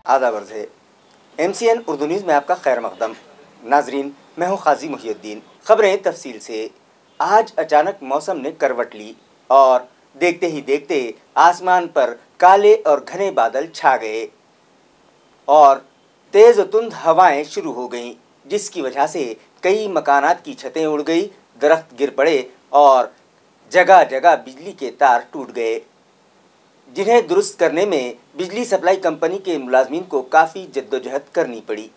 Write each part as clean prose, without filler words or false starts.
आदाब अर्ज़ है। MCN उर्दू न्यूज़ में आपका खैर मक़दम। नाजरीन, मैं हूँ क़ाज़ी मुहिउद्दीन। ख़बरें तफसील से। आज अचानक मौसम ने करवट ली और देखते ही देखते आसमान पर काले और घने बादल छा गए और तेज़ तुंद हवाएं शुरू हो गईं, जिसकी वजह से कई मकानात की छतें उड़ गई, दरख्त गिर पड़े और जगह जगह बिजली के तार टूट गए, जिन्हें दुरुस्त करने में बिजली सप्लाई कंपनी के मुलाजमीन को काफ़ी जद्दोजहद करनी पड़ी।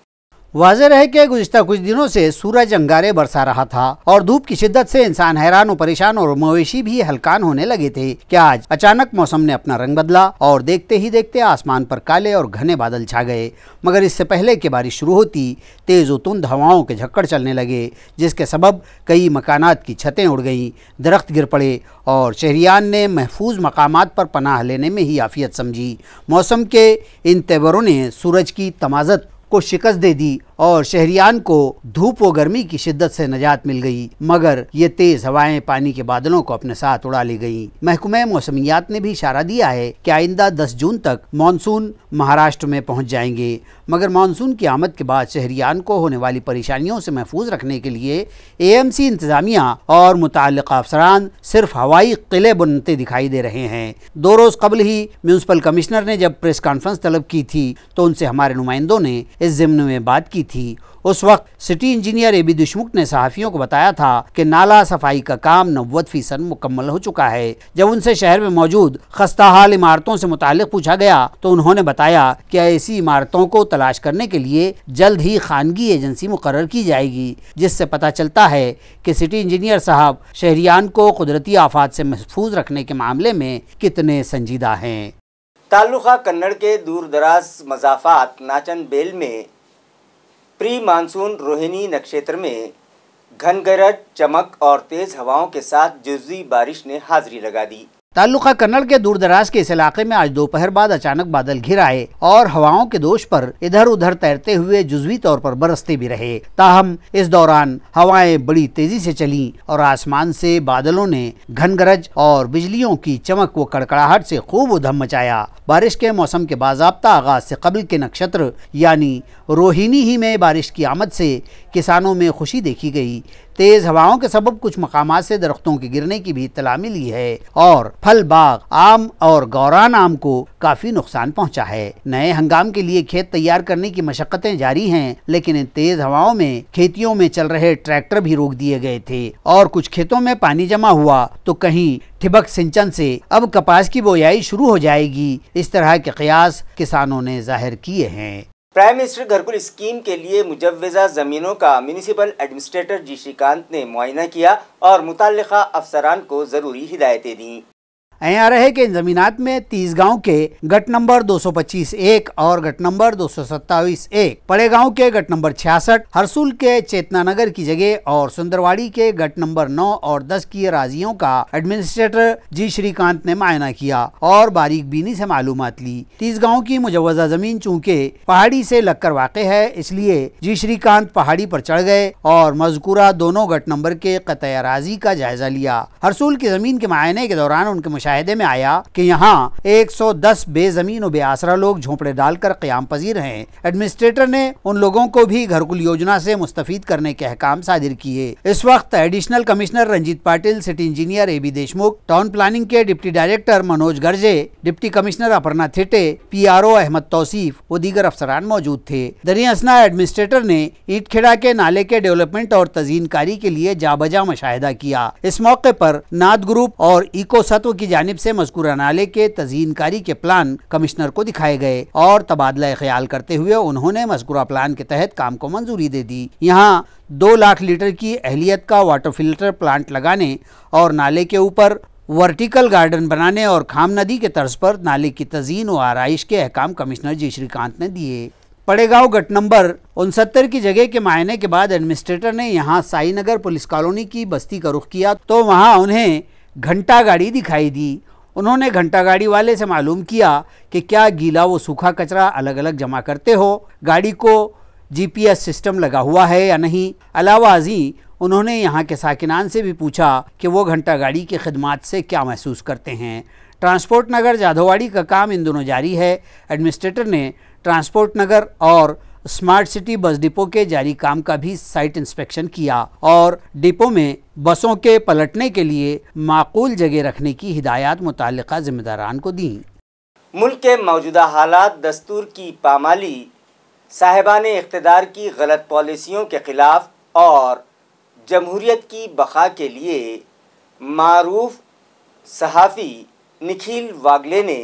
वाज़ेह है कि गुज़िश्ता कुछ दिनों से सूरज अंगारे बरसा रहा था और धूप की शिद्दत से इंसान हैरान और परेशान और मवेशी भी हलकान होने लगे थे कि आज अचानक मौसम ने अपना रंग बदला और देखते ही देखते आसमान पर काले और घने बादल छा गए। मगर इससे पहले कि बारिश शुरू होती, तेज़ और तुंद हवाओं के झक्कड़ चलने लगे, जिसके सबब कई मकानात की छतें उड़ गईं, दरख्त गिर पड़े और शहरियान ने महफूज मकामात पर पनाह लेने में ही आफियत समझी। मौसम के इन तेवरों ने सूरज की तमाज़त को शिकस्त दे दी और शहरियान को धूप व गर्मी की शिद्दत से निजात मिल गई, मगर ये तेज हवाएं पानी के बादलों को अपने साथ उड़ा ले गईं। महकमे मौसमियात ने भी इशारा दिया है कि आइंदा 10 जून तक मानसून महाराष्ट्र में पहुंच जाएंगे, मगर मानसून की आमद के बाद शहरियान को होने वाली परेशानियों से महफूज रखने के लिए AMC इंतजामिया और मुताल्लिक़ा अफसरान सिर्फ हवाई किले बुनते दिखाई दे रहे हैं। 2 रोज़ कबल ही म्यूनसिपल कमिश्नर ने जब प्रेस कॉन्फ्रेंस तलब की थी तो उनसे हमारे नुमाइंदों ने इस ज़िम्न में बात की थी। उस वक्त सिटी इंजीनियर AB देशमुख ने सहाफ़ियों को बताया था कि नाला सफाई का काम 90% मुकम्मल हो चुका है। जब उनसे शहर में मौजूद खस्ताहाल इमारतों से मुताल्लिक़ पूछा गया तो उन्होंने बताया कि ऐसी इमारतों को तलाश करने के लिए जल्द ही खानगी एजेंसी मुकर्रर की जाएगी, जिससे पता चलता है कि सिटी इंजीनियर साहब शहरियान को कुदरती आफात से महफूज रखने के मामले में कितने संजीदा हैं। ताल्लुका कन्नड़ के दूर दराज मज़ाफ़ात नाचन बेल में प्री मानसून रोहिणी नक्षत्र में घनगरज, चमक और तेज हवाओं के साथ जुज़वी बारिश ने हाजिरी लगा दी। ताल्लुका कन्नड़ के दूर दराज के इस इलाके में आज दोपहर बाद अचानक बादल घिर आए और हवाओं के दोष पर इधर उधर तैरते हुए जुज़वी तौर पर बरसते भी रहे। ताहम इस दौरान हवाएं बड़ी तेजी से चलीं और आसमान से बादलों ने घनगरज और बिजलियों की चमक व कड़कड़ाहट से खूब उधम मचाया। बारिश के मौसम के बाज़ाब्ता आगाज से कबल के नक्षत्र यानी रोहिणी ही में बारिश की आमद से किसानों में खुशी देखी गई। तेज हवाओं के सबब कुछ मकामात से दरख्तों के गिरने की भी इत्तला मिली है और फल बाग, आम और गौरान आम को काफी नुकसान पहुंचा है। नए हंगाम के लिए खेत तैयार करने की मशक्कतें जारी हैं, लेकिन इन तेज हवाओं में खेतियों में चल रहे ट्रैक्टर भी रोक दिए गए थे और कुछ खेतों में पानी जमा हुआ तो कहीं ठिबक सिंचन से अब कपास की बोयाई शुरू हो जाएगी। इस तरह के कयास किसानों ने जाहिर किए हैं। प्राइम मिनिस्टर घरकुल स्कीम के लिए मुजव्वज़ा ज़मीनों का म्यूनिसिपल एडमिनिस्ट्रेटर जी श्रीकांत ने मुआयना किया और मुताल्लिक़ा अफसरान को ज़रूरी हिदायतें दी। आ रहे कि इन जमीनात में 30 गाँव के गट नंबर 225-1 और गट नंबर 227-1, पड़े गाँव के गट नंबर 66, हरसूल के चेतना नगर की जगह और सुंदरवाड़ी के गट नंबर 9 और 10 की राजियों का एडमिनिस्ट्रेटर जी श्रीकांत ने मुआयना किया और बारीक बीनी से मालूमात ली। 30 गाँव की मुजव्वज़ा जमीन चूँकि पहाड़ी से लगकर वाक़ है, इसलिए जी श्रीकांत पहाड़ी पर चढ़ गए और मज़कूरा दोनों गट नंबर के क़तई अराज़ी का जायजा लिया। हरसूल की जमीन के मुआयने के दौरान उनके मुशाहिदे में आया कि यहाँ 110 बेजमीन और बेआसरा लोग झोंपड़े डालकर क़याम पजीर हैं। एडमिनिस्ट्रेटर ने उन लोगों को भी घरकुल योजना से मुस्तफीद करने के अहकाम सादिर किए। इस वक्त additional commissioner Ranjit Patil, city engineer AB Deshmukh, town planning के deputy director Manoj Garje, deputy commissioner Aparna Thite, PRO Ahmad Tauseef व दीगर अफसरान मौजूद थे। दरिया असना एडमिनिस्ट्रेटर ने ईटखेड़ा के नाले के डेवलपमेंट और तज़ीनकारी के लिए जाबजा मुशाहिदा किया। इस मौके पर नाद ग्रुप और इको सत्व की जानिब से मज़कूरा नाले के तज़ीनकारी के प्लान कमिश्नर को दिखाए गए और तबादला ख्याल करते हुए उन्होंने मज़कूरा प्लान के तहत काम को मंजूरी दे दी। यहाँ 2 लाख लीटर की अहलियत का वाटर फिल्टर प्लांट लगाने और नाले के ऊपर वर्टिकल गार्डन बनाने और खाम नदी के तर्ज पर नाले की तज़ीन व आराइश के अहकाम कमिश्नर जी श्रीकांत ने दिए। पड़ेगांव गट नंबर 69 की जगह के मायने के बाद एडमिनिस्ट्रेटर ने यहाँ साई नगर पुलिस कॉलोनी की बस्ती का रुख किया तो वहाँ उन्हें घंटा गाड़ी दिखाई दी। उन्होंने घंटा गाड़ी वाले से मालूम किया कि क्या गीला व सूखा कचरा अलग अलग जमा करते हो, गाड़ी को GPS सिस्टम लगा हुआ है या नहीं। अलावा अजी उन्होंने यहाँ के साकिनान से भी पूछा कि वो घंटा गाड़ी की खिदमात से क्या महसूस करते हैं। ट्रांसपोर्ट नगर जाधववाड़ी का काम इन दोनों जारी है। एडमिनिस्ट्रेटर ने ट्रांसपोर्ट नगर और स्मार्ट सिटी बस डिपो के जारी काम का भी साइट इंस्पेक्शन किया और डिपो में बसों के पलटने के लिए माकूल जगह रखने की हिदायत मुताल्लिका जिम्मेदारान को दी। मुल्क के मौजूदा हालात, दस्तूर की पामाली, साहिबाने इख्तिदार की गलत पॉलिसियों के खिलाफ और जमहूरियत की बका के लिए मारूफ सहाफ़ी निखिल वागले ने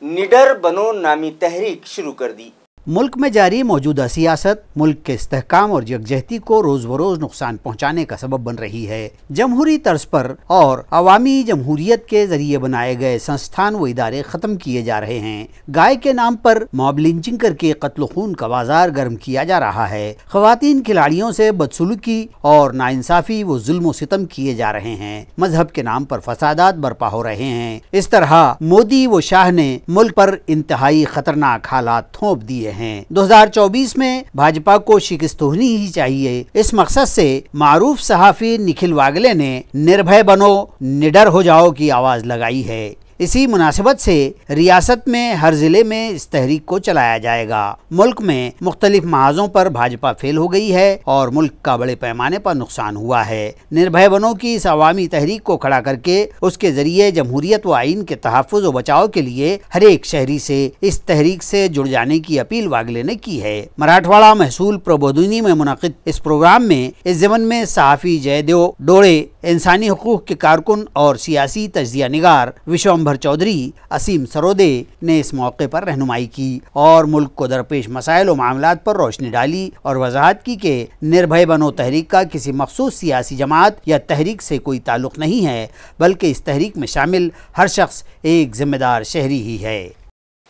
निडर बनो नामी तहरीक शुरू कर दी। मुल्क में जारी मौजूदा सियासत मुल्क के इस्तेहकाम और यकजहती को रोज बरोज नुकसान पहुँचाने का सबब बन रही है। जमहूरी तर्ज पर और अवामी जमहूरियत के जरिए बनाए गए संस्थान व इदारे खत्म किए जा रहे हैं। गाय के नाम पर मॉब लिंचिंग करके कत्ल खून का बाजार गर्म किया जा रहा है। खवातीन खिलाड़ियों से बदसलूकी और नाइंसाफी व जुल्म सितम किए जा रहे हैं। मजहब के नाम पर फसादात बर्पा हो रहे हैं। इस तरह मोदी व शाह ने मुल्क पर इंतहाई खतरनाक हालात थोप दिए हैं। 2024 में भाजपा को शिकस्त होनी ही चाहिए। इस मकसद से मारूफ सहाफी निखिल वागले ने निर्भय बनो निडर हो जाओ की आवाज लगाई है। इसी मुनासिबत से रियासत में हर जिले में इस तहरीक को चलाया जाएगा। मुल्क में मुख्तलिफ महाजों पर भाजपा फेल हो गई है और मुल्क का बड़े पैमाने पर नुकसान हुआ है। निर्भय बनो की इस अवामी तहरीक को खड़ा करके उसके जरिए जमहूरियत व आइन के तहफ़्फ़ुज़ व बचाव के लिए हर एक शहरी से इस तहरीक से जुड़ जाने की अपील वागले ने की है। मराठवाड़ा महसूल प्रबोधिनी में मुनक़िद इस प्रोग्राम में इस ज़मन में सहाफ़ी जयदेव डोड़े, इंसानी हकूक़ के कारकुन और सियासी तज्ज़िया निगार विश्वम्भर चौधरी, असीम सरोदे ने इस मौके पर रहनुमाई की और मुल्क को दरपेश मसाइल और मामलात पर रोशनी डाली और वजाहत की कि निर्भय बनो तहरीक का किसी मखसूस सियासी जमात या तहरीक से कोई ताल्लुक नहीं है, बल्कि इस तहरीक में शामिल हर शख्स एक जिम्मेदार शहरी ही है।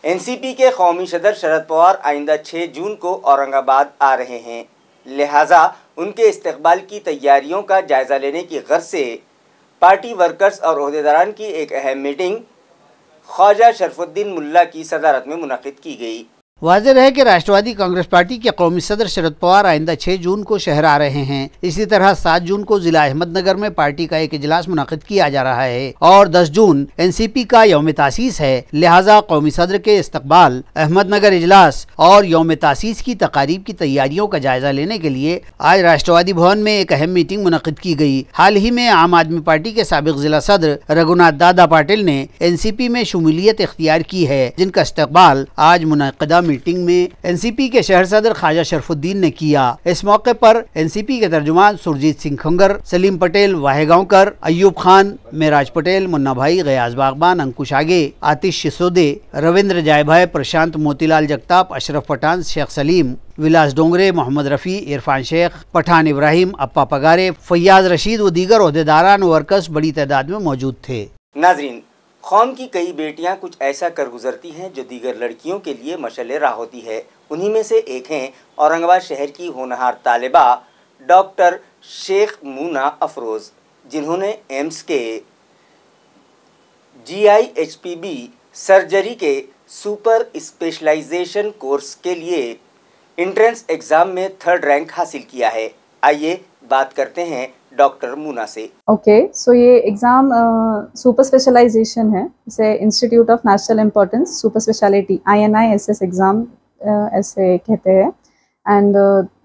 एनसीपी के कौमी सदर शरद पवार आइंदा 6 जून को औरंगाबाद आ रहे हैं, लिहाजा उनके इस्तकबाल की तैयारियों का जायजा लेने की गर्ज से पार्टी वर्कर्स और ओहदेदारान की एक अहम मीटिंग ख्वाजा शरफुद्दीन मुल्ला की सदारत में मुनक़िद की गई। वाज़ेह है कि राष्ट्रवादी कांग्रेस पार्टी के कौमी सदर शरद पवार आइंदा 6 जून को शहर आ रहे हैं। इसी तरह 7 जून को जिला अहमदनगर में पार्टी का एक इजलास मुनक़िद किया जा रहा है और 10 जून एनसीपी का यौम तासीस है। लिहाजा कौमी सदर के इस्तकबाल, अहमदनगर इजलास और यौम तासीस की तकारीब की तैयारियों का जायजा लेने के लिए आज राष्ट्रवादी भवन में एक अहम मीटिंग मुनक़िद की गई। हाल ही में आम आदमी पार्टी के साबिक़ जिला सदर रघुनाथ दादा पाटिल ने एनसीपी में शमूलियत इख्तियार की है, जिनका इस्तकबाल आज मुनक़िदा मीटिंग में एनसीपी के शहर सदर ख्वाजा शरफुद्दीन ने किया। इस मौके पर एनसीपी के तर्जुमान सुरजीत सिंह खंगर, सलीम पटेल वाहेगांवकर, अयूब खान, मेराज पटेल, मुन्ना भाई, गयाज बागबान, अंकुश आगे, आतिश सिसोदे, रविंद्र जायभाई, प्रशांत मोतीलाल जगताप, अशरफ पठान, शेख सलीम, विलास डोंगरे, मोहम्मद रफ़ी, इरफान शेख, पठान इब्राहिम, अप्पा पगारे, फैयाज रशीद व दीगर ओहदेदारान वर्कर्स बड़ी तादाद में मौजूद थे। नाजरीन, कौम की कई बेटियां कुछ ऐसा कर गुजरती हैं जो दीगर लड़कियों के लिए मशअल राह होती है। उन्हीं में से एक हैं औरंगाबाद शहर की होनहार तालिबा डॉक्टर शेख मूना अफरोज़, जिन्होंने एम्स के GIHPB सर्जरी के सुपर स्पेशलाइजेशन कोर्स के लिए एंट्रेंस एग्ज़ाम में 3rd रैंक हासिल किया है। आइए बात करते हैं डॉक्टर मूना से। ओके, सो ये एग्ज़ाम सुपर स्पेशलाइजेशन है, इसे institute of national importance super speciality INISS exam ऐसे कहते हैं। एंड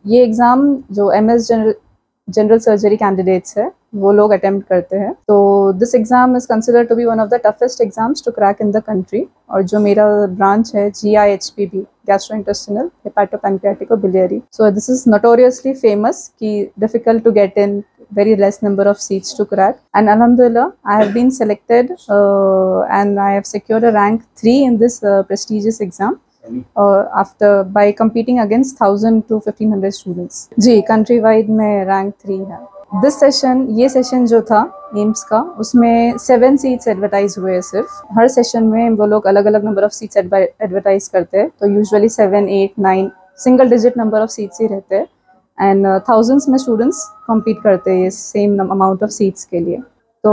ये एग्ज़ाम जो MS जनरल सर्जरी कैंडिडेट्स है वो लोग अटेम्प्ट करते हैं। तो this exam is considered to be one of the toughest exams to crack in the country. और जो मेरा ब्रांच है GIHPB, gastrointestinal hepatopancreaticobiliary, so this is notoriously famous कि difficult to get in, very less number of seats to crack, and alhamdulillah I have been selected and I have secured a rank 3 in this prestigious exam after by competing against 1000 to 1500 students। जी, country wide में rank 3 है। This session, ये session जो था AIIMS का, उसमें 7 seats advertise हुए हैं सिर्फ। हर सेशन में वो लोग अलग अलग नंबर ऑफ सीट्स एडवर्टाइज करते हैं, तो usually 7, 8, 9 single digit number of seats ही रहते हैं एंड थाउजेंड्स में स्टूडेंट्स कम्पीट करते हैं सेम अमाउंट ऑफ सीट्स के लिए। तो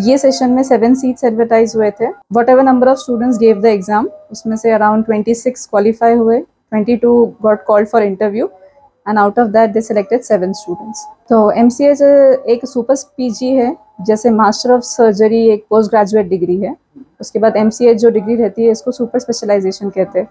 ये सेशन में 7 सीट्स एडवर्टाइज हुए थे। What ever number of students gave the exam, उसमें से अराउंड 26 क्वालिफाई हुए, 22 got called for interview and out of that they selected 7 students. तो MCH एक सुपर PG है, जैसे मास्टर ऑफ सर्जरी एक पोस्ट ग्रेजुएट डिग्री है। उसके बाद MCH जो डिग्री रहती है इसको सुपर स्पेशलाइजेशन कहते हैं।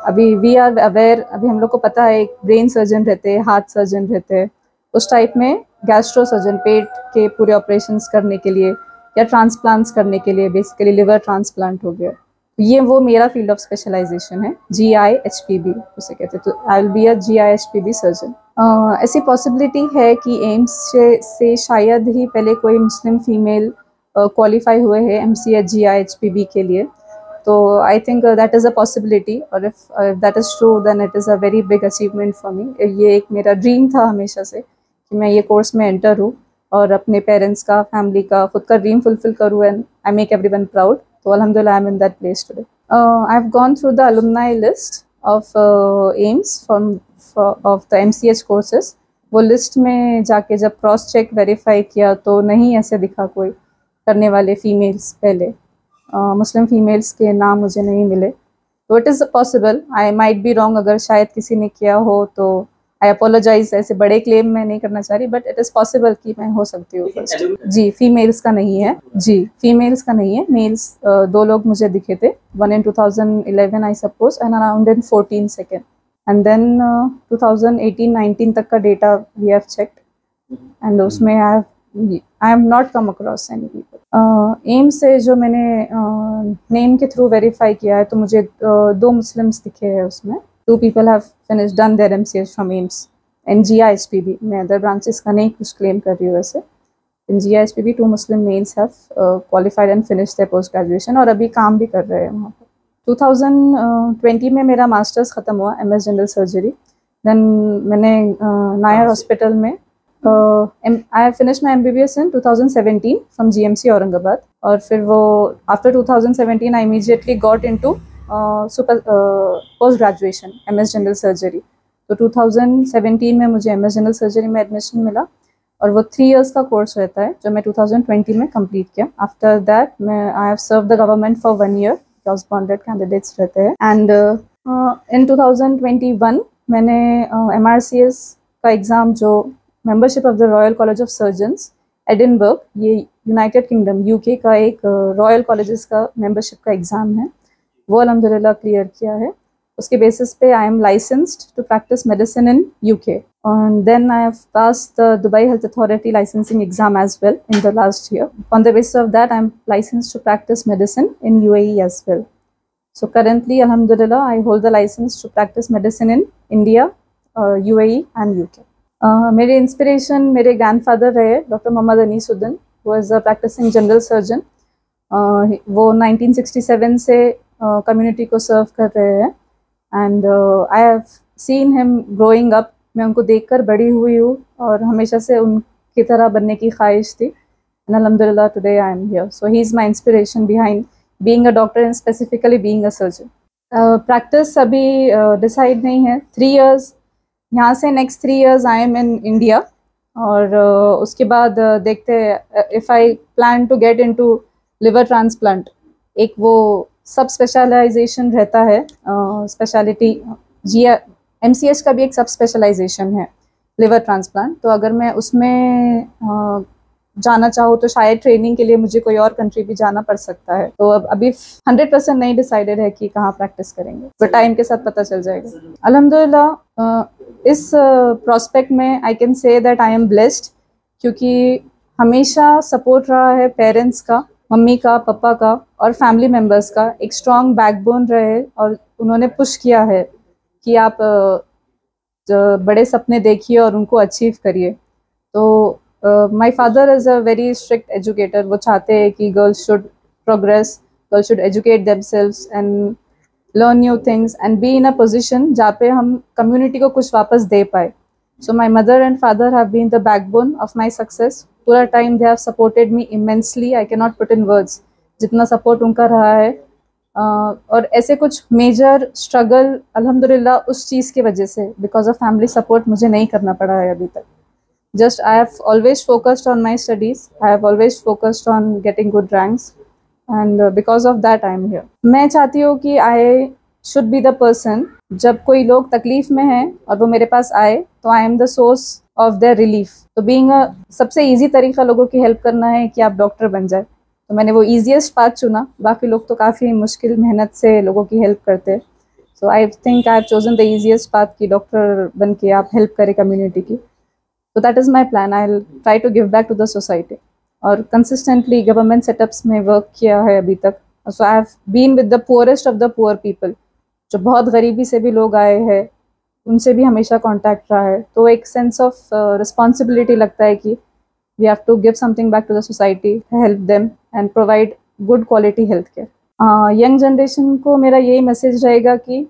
अभी वी आर अवेयर, अभी हम लोग को पता है एक ब्रेन सर्जन रहते हैं, हार्ट सर्जन रहते हैं, उस टाइप में गैस्ट्रो सर्जन पेट के पूरे ऑपरेशंस करने के लिए या ट्रांसप्लांट्स करने के लिए, बेसिकली लिवर ट्रांसप्लांट हो गया, तो ये वो मेरा फील्ड ऑफ स्पेशलाइजेशन है, GIHPB उसे कहते हैं। तो I will be a GIHPB surgeon. ऐसी पॉसिबिलिटी है कि एम्स से शायद ही पहले कोई मुस्लिम फीमेल क्वालिफाई हुए हैं MCH GIHPB के लिए, तो I think that is a possibility, और if that is true then it is a very big achievement for me. ये एक मेरा ड्रीम था हमेशा से कि मैं ये कोर्स में एंटर हूँ और अपने पेरेंट्स का, फैमिली का, खुद का ड्रीम फुलफिल करूँ and I make everyone proud. तो अल्हम्दुलिल्लाह आई am in that place today. I have gone through the alumni list of AIIMS of the MCH courses. वो लिस्ट में जाके जब क्रॉस चेक वेरीफाई किया तो नहीं ऐसे दिखा कोई करने वाले फीमेल्स पहले, मुस्लिम फीमेल्स के नाम मुझे नहीं मिले। तो it is possible, I might be wrong, अगर शायद किसी ने किया हो तो आई अपोलोजाइज। ऐसे बड़े क्लेम मैं नहीं करना चाह रही, बट इट इज़ पॉसिबल कि मैं हो सकती हूँ फर्स्ट। जी, फीमेल्स का नहीं है, जी फीमेल्स का नहीं है, मेल्स 2 लोग मुझे दिखे थे, one in 2011 I suppose and around in 14 second, and then 2018-19 तक का data we have checked and उसमें I have not come across any people. M से जो मैंने नेम के थ्रू वेरीफाई किया है तो मुझे 2 मुस्लिम्स दिखे हैं उसमें। 2 people have finished done their MCH from AIMS and GIHPB। मैं अदर ब्रांचेस का नहीं कुछ क्लेम कर रही हूँ वैसे। इन GIHPB 2 Muslim males have qualified and finished their post graduation और अभी काम भी कर रहे हैं वहाँ पर। 2020 में मेरा मास्टर्स ख़त्म हुआ MS जनरल सर्जरी। देन मैंने नायर हॉस्पिटल में I finish my MBBS in 2017 from GMC Aurangabad, और फिर वो after 2017 I immediately got into post graduation MS general surgery. तो 2017 में मुझे MS जनरल सर्जरी में एडमिशन मिला और वो 3 years का कोर्स रहता है जो मैं 2020 में कंप्लीट किया। आफ्टर दैट मैं I have serve the government for 1 year, correspondent candidates रहते हैं। एंड इन 2021 मैंने MRCS का एग्ज़ाम, जो membership of the royal college of surgeons Edinburgh, ये यूनाइटेड किंगडम UK का एक रॉयल कॉलेजेस का मेंबरशिप का एग्ज़ाम है, वो अल्हम्दुलिल्लाह क्लियर किया है। उसके बेसिस पे I am licensed to practise medicine in UK, and then I have passed the Dubai Health Authority licensing exam as well in the last year. On the basis of that, I am licensed to practice medicine in UAE as well. So currently, alhamdulillah, I hold the license to practice medicine in India, UAE and UK. मेरे inspiration मेरे grandfather रहे doctor Mohammad Aneesuddin, वो is a practising general surgeon. वो 1967 से community को serve कर रहे हैं and I have seen him growing up. मैं उनको देखकर बड़ी हुई हूँ और हमेशा से उनकी तरह बनने की ख्वाहिश थी, एंड अल्हम्दुलिल्लाह today I am here. So he is my inspiration behind being a doctor and specifically being a surgeon. Practice अभी डिसाइड नहीं है। 3 years यहाँ से, next 3 years I am in India, और उसके बाद देखते हैं if I plan to get into liver transplant. एक वो सब स्पेशलाइजेशन रहता है, स्पेशलिटी MCH का भी एक सब स्पेशलाइजेशन है लिवर ट्रांसप्लांट। तो अगर मैं उसमें जाना चाहूँ तो शायद ट्रेनिंग के लिए मुझे कोई और कंट्री भी जाना पड़ सकता है। तो अब अभी 100% नहीं डिसाइडेड है कि कहाँ प्रैक्टिस करेंगे, तो टाइम के साथ पता चल जाएगा। अल्हम्दुलिल्लाह इस प्रोस्पेक्ट में I can say that I am blessed, क्योंकि हमेशा सपोर्ट रहा है पेरेंट्स का, मम्मी का, पापा का और फैमिली मेम्बर्स का। एक स्ट्रॉन्ग बैकबोन रहे और उन्होंने पुश किया है कि आप बड़े सपने देखिए और उनको अचीव करिए। तो my father is a very strict educator. वो चाहते हैं कि girls should progress, girls should educate themselves and learn new things and be in a position जहाँ पे हम कम्युनिटी को कुछ वापस दे पाए। So my mother and father have been the backbone of my success. पूरा time they have supported me immensely, I can not put in words जितना सपोर्ट उनका रहा है। और ऐसे कुछ मेजर स्ट्रगल अल्हम्दुलिल्लाह उस चीज़ की वजह से, बिकॉज ऑफ फैमिली सपोर्ट, मुझे नहीं करना पड़ा है अभी तक। Just I have always focused on my studies, I have always focused on getting good ranks and because of that I am here. मैं चाहती हूँ कि I should be the person, जब कोई लोग तकलीफ़ में हैं और वो मेरे पास आए तो I am the source of their relief. तो बीइंग सबसे ईजी तरीका लोगों की हेल्प करना है कि आप डॉक्टर बन जाए, तो मैंने वो ईजीएस्ट पाथ चुना। बाकी लोग तो काफ़ी मुश्किल मेहनत से लोगों की हेल्प करते हैं। So I think I have chosen the easiest path कि डॉक्टर बन के आप हेल्प करें कम्युनिटी की. So that is my plan. I'll try to give back to the society. और consistently government setups में work किया है अभी तक. So I have been with the poorest of the poor people. जो बहुत गरीबी से भी लोग आए हैं, उनसे भी हमेशा कांटेक्ट रहा है. तो एक सेंस ऑफ रिस्पॉन्सिबिलिटी लगता है कि we have to give something back to the society, help them and provide good quality health care. Young generation को मेरा यही मैसेज रहेगा कि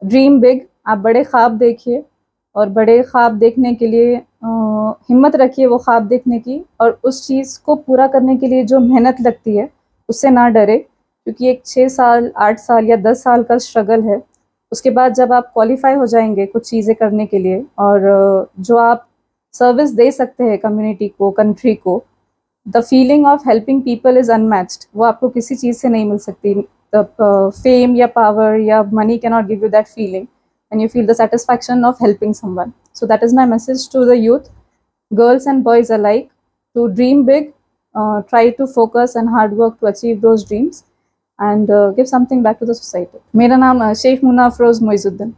ड्रीम बिग, आप बड़े ख्वाब देखिए और बड़े ख्वाब देखने के लिए हिम्मत रखिए वो ख्वाब देखने की, और उस चीज़ को पूरा करने के लिए जो मेहनत लगती है उससे ना डरे, क्योंकि एक 6 साल 8 साल या 10 साल का स्ट्रगल है. उसके बाद जब आप क्वालिफाई हो जाएंगे कुछ चीज़ें करने के लिए और जो आप सर्विस दे सकते हैं कम्युनिटी को, कंट्री को, the feeling of helping people is unmatched. वो आपको किसी चीज़ से नहीं मिल सकती. द फेम या पावर या money can not give you that feeling and you feel the satisfaction of helping someone. So that is my message to the youth, girls and boys alike, to dream big, try to focus and hard work to achieve those dreams and give something back to the society. मेरा नाम शेख मुना अफरोज़ मोइजुद्दीन.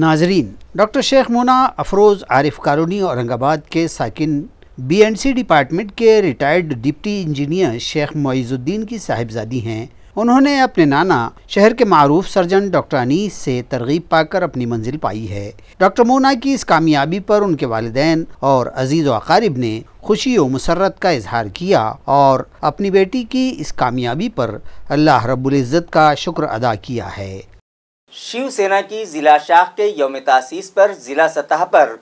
नाजरीन, doctor Sheikh मुना Afroz Arif colony Aurangabad के साकिन BNC department के retired deputy engineer Sheikh Moizuddin की साहिबजादी हैं. उन्होंने अपने नाना शहर के मारूफ सर्जन डॉक्टर अनीस से तरगीब पाकर अपनी मंजिल पाई है. डॉक्टर मुना की इस कामयाबी पर उनके वालिदैन और अजीज़ व अकारिब ने खुशी और मुसर्रत का इजहार किया और अपनी बेटी की इस कामयाबी पर अल्लाह रब्बुल इज़्ज़त का शुक्र अदा किया है. शिवसेना की जिला शाख के यौम तासीस पर जिला सतह पर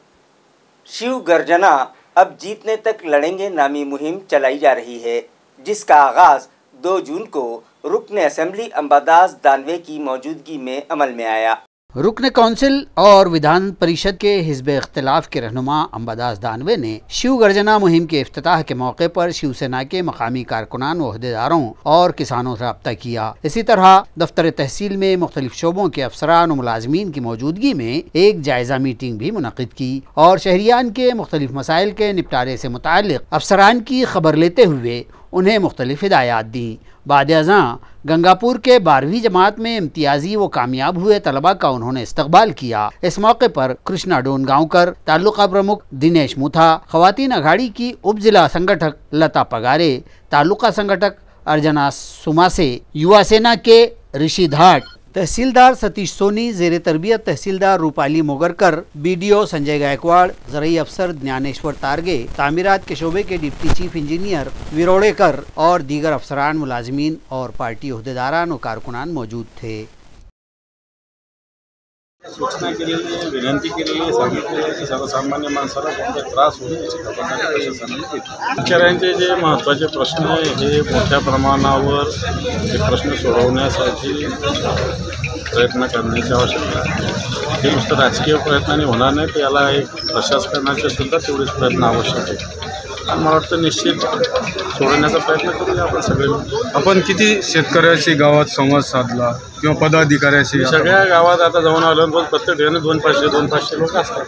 शिव गर्जना अब जीतने तक लड़ेंगे नामी मुहिम चलाई जा रही है, जिसका आगाज़ 2 जून को रुकन असेंबली अंबादास दानवे की मौजूदगी में अमल में आया. रुकन काउंसिल और विधान परिषद के हिज़्ब इख्तिलाफ के रहनुमा अंबादास दानवे ने शिव गर्जना मुहिम के इफ्तिताह के मौके पर शिवसेना के मकामी कारकुनान व ओहदेदारों और किसानों से रब्ता किया. इसी तरह दफ्तर तहसील में मुख्तलिफ शोबों के अफसरान और मुलाजमीन की मौजूदगी में एक जायजा मीटिंग भी मुनक़िद की और शहरियान के मुख्तलिफ मसाइल के निपटारे से मुताल्लिक़ अफसरान की खबर लेते हुए उन्हें मुख्तलिफ हिदायत दी. बाद-ए-अज़ां गंगापुर के 12वीं जमात में इम्तियाजी व कामयाब हुए तलबा का उन्होंने इस्तकबाल किया. इस मौके पर कृष्णा डोनगांवकर, तालुका प्रमुख दिनेश मुथा, खवातीन अघाड़ी की उप जिला संगठक लता पगारे, तालुका संगठक अर्जना सुमासे, युवा सेना के ऋषि धाट, तहसीलदार सतीश सोनी, ज़ेरे तरबियत तहसीलदार रूपाली मोगरकर, BDO संजय गायकवाड़, ज़रई अफसर ज्ञानेश्वर तारगे, तामीरात के शोबे के डिप्टी चीफ इंजीनियर विरोड़ेकर और दीगर अफसरान, मुलाजमीन और पार्टी ओहदेदारान और कारकुनान मौजूद थे. सूचना केलेली, विनंती केलेली, सांगितलेली आहे की सर्वसामान्य माणसाला कोणता त्रास होईल याची खबरदारी प्रशासनाने घेतली. शेतकऱ्यांचे जे महत्त्वाचे प्रश्न आहे हे मोठ्या प्रमाणावर ते प्रश्न सोडवण्यासाठी प्रयत्न करण्याची आवश्यकता आहे. हे नुसतं राजकीय प्रयत्नाने होणार नाही, तर याला एक प्रशासनाचे सुद्धा तेवढेच प्रयत्न आवश्यक आहे. आणि मला वाटतं निश्चित सोडवण्याचा प्रयत्न करूया आपण सगळे. आपण किती शेतकऱ्याशी गावात संवाद साधला किंवा पदाधिकाऱ्याशी? सगळ्या गावात आता जाऊन आलं, रोज प्रत्येक ठिकाणी 200-500 लोक असतात.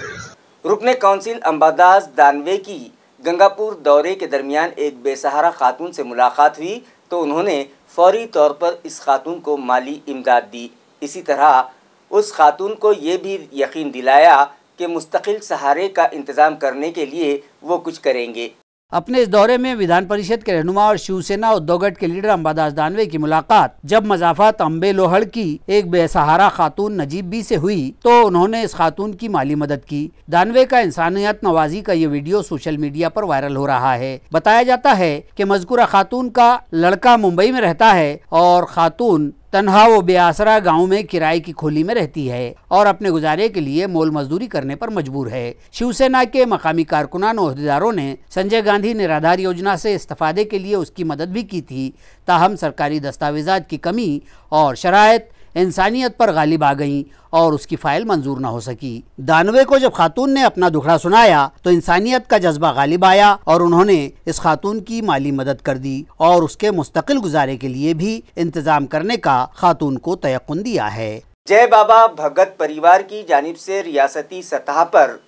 रुकन काउंसिल अंबादास दानवे की गंगापुर दौरे के दरमियान एक बेसहारा खातून से मुलाकात हुई तो उन्होंने फौरी तौर पर इस खातून को माली इमदाद दी. इसी तरह उस खातून को ये भी यकीन दिलाया कि मुस्तकिल सहारे का इंतज़ाम करने के लिए वो कुछ करेंगे. अपने इस दौरे में विधान परिषद के रहनुमा और शिवसेना उद्योग गठ के लीडर अंबादास दानवे की मुलाकात जब मजाफत अम्बे लोहड़ की एक बेसहारा खातून नजीब बी से हुई तो उन्होंने इस खातून की माली मदद की. दानवे का इंसानियत नवाजी का ये वीडियो सोशल मीडिया पर वायरल हो रहा है. बताया जाता है कि मज़कूरा खातून का लड़का मुंबई में रहता है और खातून तन्हा व बेआसरा गांव में किराए की खोली में रहती है और अपने गुजारे के लिए मोल मजदूरी करने पर मजबूर है. शिवसेना के मकामी कारकुनान ओहदेदारों ने संजय गांधी निराधार योजना से इस्तेफादे के लिए उसकी मदद भी की थी. ताहम सरकारी दस्तावेजात की कमी और शराइत इंसानियत पर गालिब आ गईं और उसकी फाइल मंजूर न हो सकी. दानवे को जब खातून ने अपना दुखड़ा सुनाया तो इंसानियत का जज्बा गालिब आया और उन्होंने इस खातून की माली मदद कर दी और उसके मुस्तकिल गुजारे के लिए भी इंतजाम करने का खातून को तयक़ुन दिया है. जय बाबा भगत परिवार की जानिब से रियासती सतह पर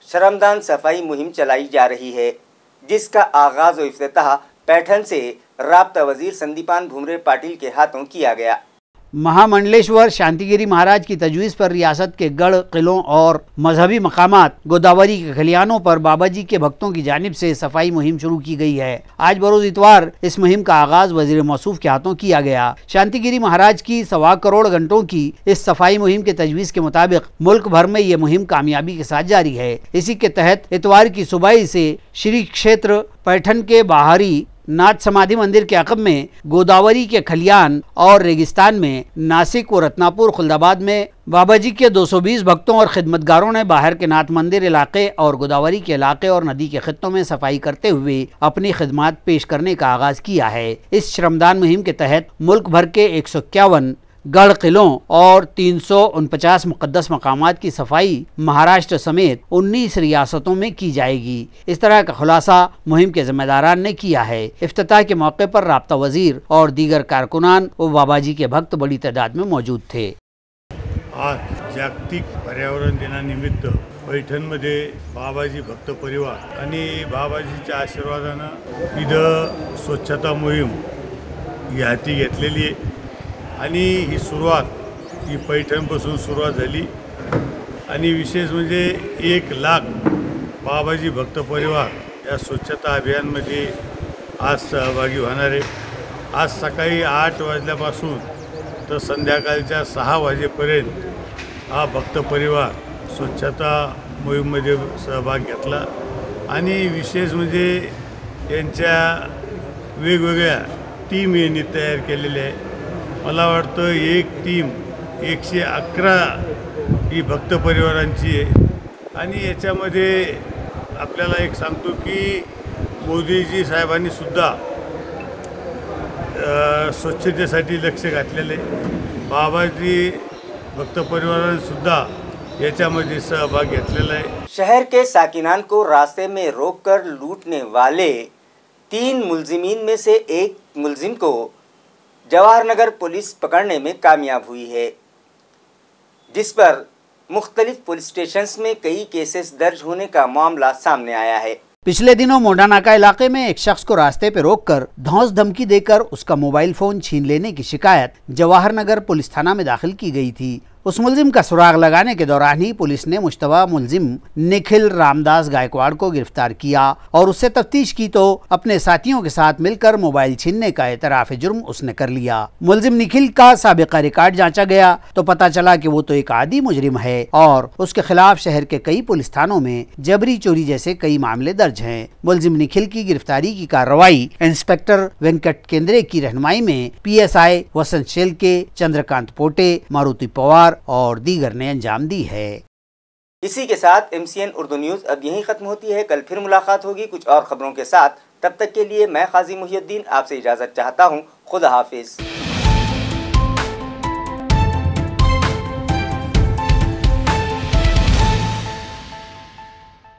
शर्मदान सफाई मुहिम चलाई जा रही है, जिसका आगाज़ व इफ्तिताह पैठन से राब्ता वजीर संदीपान भुमरे पाटिल के हाथों किया गया. महामंडलेश्वर शांतिगिरी महाराज की तजवीज़ पर रियासत के गढ़, किलों और मजहबी मकामात गोदावरी के खलियानों पर बाबा जी के भक्तों की जानिब से सफाई मुहिम शुरू की गई है। आज बरोज इतवार इस मुहिम का आगाज वजीर मौसूफ के हाथों किया गया। शांतिगिरी महाराज की 1.25 करोड़ घंटों की इस सफाई मुहिम के तजवीज़ के मुताबिक मुल्क भर में ये मुहिम कामयाबी के साथ जारी है। इसी के तहत इतवार की सुबह से श्री क्षेत्र पैठन के बाहरी नाथ समाधि मंदिर के अक़ब में, गोदावरी के खलियान और रेगिस्तान में, नासिक व रत्नापुर खुल्दाबाद में बाबा जी के 220 भक्तों और खिदमतगारों ने बाहर के नाथ मंदिर इलाके और गोदावरी के इलाके और नदी के खित्तों में सफाई करते हुए अपनी खिदमत पेश करने का आगाज किया है। इस श्रमदान मुहिम के तहत मुल्क भर के 151 गढ़, किलों और 349 मुक़द्दस मकामात की सफाई महाराष्ट्र समेत 19 रियासतों में की जाएगी। इस तरह का खुलासा मुहिम के जिम्मेदारान ने किया है। इफ्तिताह के मौके पर राब्ता वजीर और दीगर कारकुनान व बाबा जी के भक्त बड़ी तादाद में मौजूद थे। आज जागतिक पर्यावरण दिनानिमित्त पैठणमध्ये बाबाजी भक्त परिवार आणि बाबाजीच्या आशीर्वादानं इथं स्वच्छता मोहीम ही हाती घेतलेली आहे आणि ही सुरुवात ही पैठणपासून सुरुवात झाली आणि विशेष म्हणजे 1 लाख बाबाजी भक्त परिवार या स्वच्छता अभियानमध्ये आज सहभागी होणार आहे। आज सकाळी 8 वाजल्यापासून तर संध्याकाळच्या 6 वाजेपर्यंत हा भक्त परिवार स्वच्छता मोहीममध्ये सहभाग घेतला आणि विशेष म्हणजे यांच्या वेगवेगळ्या टीम यांनी तयार केलेल्या आहे। मला वाटतं एक टीम 111 ही भक्त परिवारांची आहे आणि याच्यामध्ये आपल्याला एक सांगतो की मोदीजी साहेबांनी सुद्धा स्वच्छतेसाठी लक्ष घातलेले, बाबाजी भक्त परिवारांनी सुद्धा याच्यामध्ये सहभाग घेतलेला आहे। शहर के साकिनान को रास्ते में रोककर लूटने वाले 3 मुलजिमीन में से एक मुलजिम को जवाहरनगर पुलिस पकड़ने में कामयाब हुई है, जिस पर मुख्तलिफ पुलिस स्टेशंस में कई केसेस दर्ज होने का मामला सामने आया है। पिछले दिनों मोंडा नाका इलाके में एक शख्स को रास्ते पे रोककर धौंस धमकी देकर उसका मोबाइल फोन छीन लेने की शिकायत जवाहरनगर पुलिस थाना में दाखिल की गई थी। उस मुलजिम का सुराग लगाने के दौरान ही पुलिस ने मुश्तबा मुलजिम निखिल रामदास गायकवाड़ को गिरफ्तार किया और उससे तफ्तीश की तो अपने साथियों के साथ मिलकर मोबाइल छीनने का एतराफ़ जुर्म उसने कर लिया। मुलजिम निखिल का साबिका रिकॉर्ड जांचा गया तो पता चला कि वो तो एक आदी मुजरिम है और उसके खिलाफ शहर के कई पुलिस थानों में जबरी चोरी जैसे कई मामले दर्ज हैं। मुलजिम निखिल की गिरफ्तारी की कार्रवाई इंस्पेक्टर वेंकट केंद्रे की रहनुमाई में PSI वसंत शेलके, चंद्रकांत पोटे, मारुति पवार और दीगर ने अंजाम दी है। इसी के साथ MCN उर्दू न्यूज़ अब यहीं ख़त्म होती है। कल फिर मुलाकात होगी कुछ और ख़बरों के साथ। तब तक के लिए मैं काजी मुहियुद्दीन आपसे इजाज़त चाहता हूँ। खुदा हाफिज़।